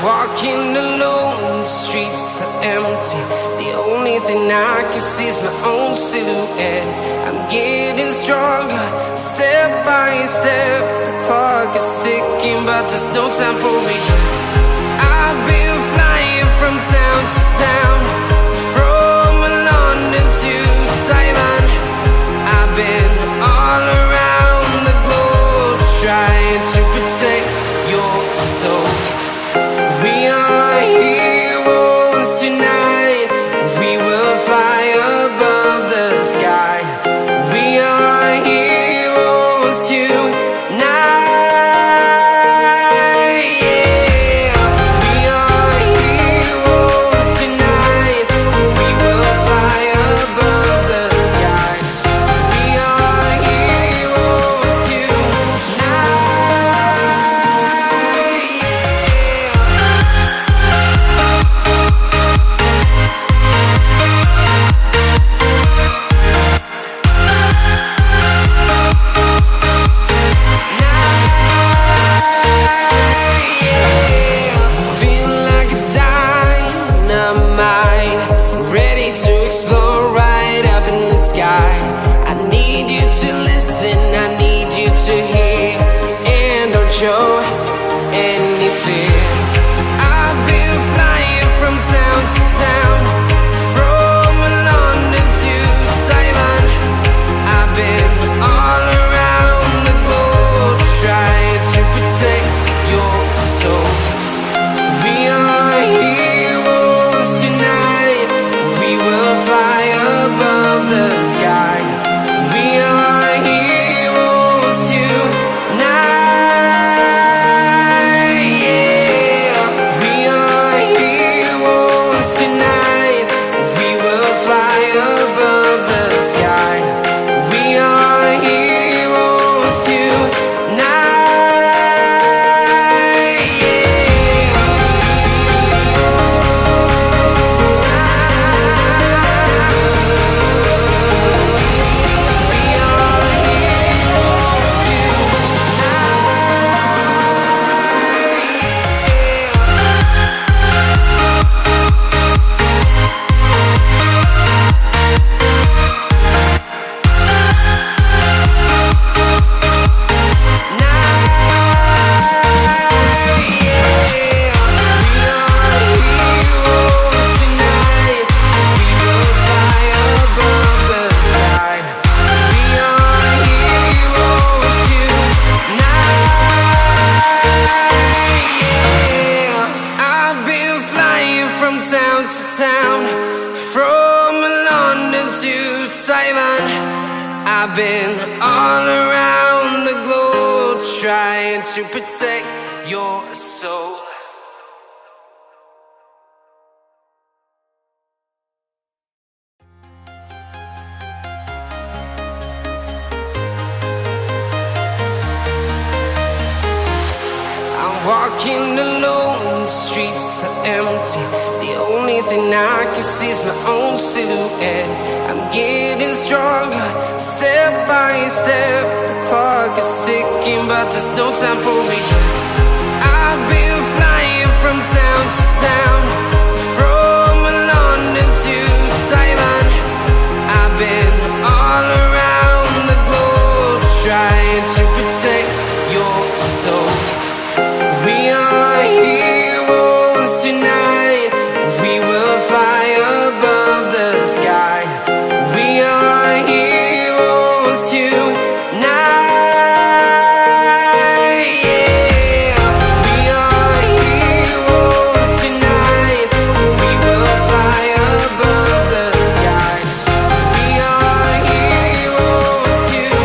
Walking alone, the streets are empty. The only thing I can see is my own silhouette. I'm getting stronger, step by step. The clock is ticking, but there's no time for regrets. I've been flying from town to town, from London to Taiwan. I've been all around the globe, trying to protect your soul. We are heroes tonight. We will fly above the sky. We are heroes tonight. Yeah. We are heroes tonight. We will fly above the sky. We are heroes tonight. I need you to listen, I need you to hear, and don't show any fear. I've been flying from town to town, from London to Taiwan. I've been all around the globe, trying to protect your soul. We are heroes tonight. We will fly above the sky. We are heroes tonight. Yeah. We are heroes tonight. We will fly above the sky. We are heroes tonight. Yeah. Town to town, from London to Taiwan. I've been all around the globe, trying to protect your soul. Walking alone, the streets are empty. The only thing I can see is my own silhouette. I'm getting stronger, step by step. The clock is ticking, but there's no time for regrets. I've been flying from town to town, from London to Taiwan. I've been all around the globe, trying to protect your soul. We are heroes tonight. We will fly above the sky. We are heroes tonight. Yeah. We are heroes tonight. We will fly above the sky. We are heroes tonight.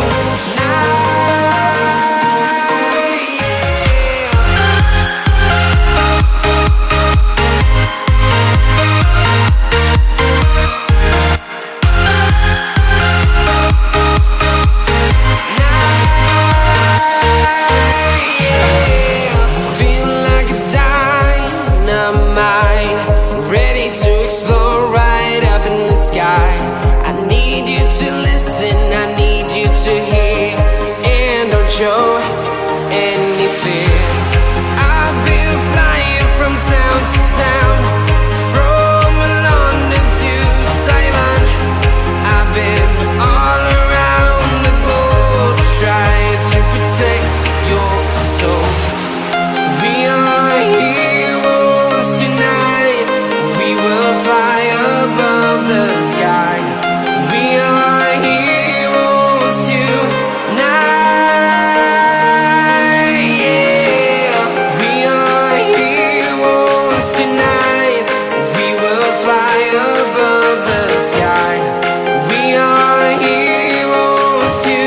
I need you to listen, I need you to hear, and don't show any fear. I've been flying from town, from London to Taiwan. I've been all around the globe trying to protect your soul. We are heroes tonight. We will fly above the sky. We are heroes tonight. Yeah. We are heroes tonight. We will fly above the sky. We are heroes tonight.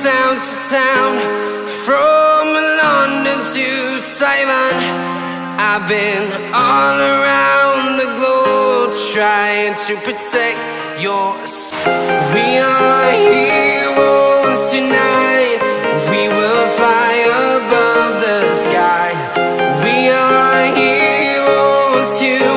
Town to town, from London to Taiwan. I've been all around the globe trying to protect your soul. We are heroes tonight. We will fly above the sky. We are heroes tonight.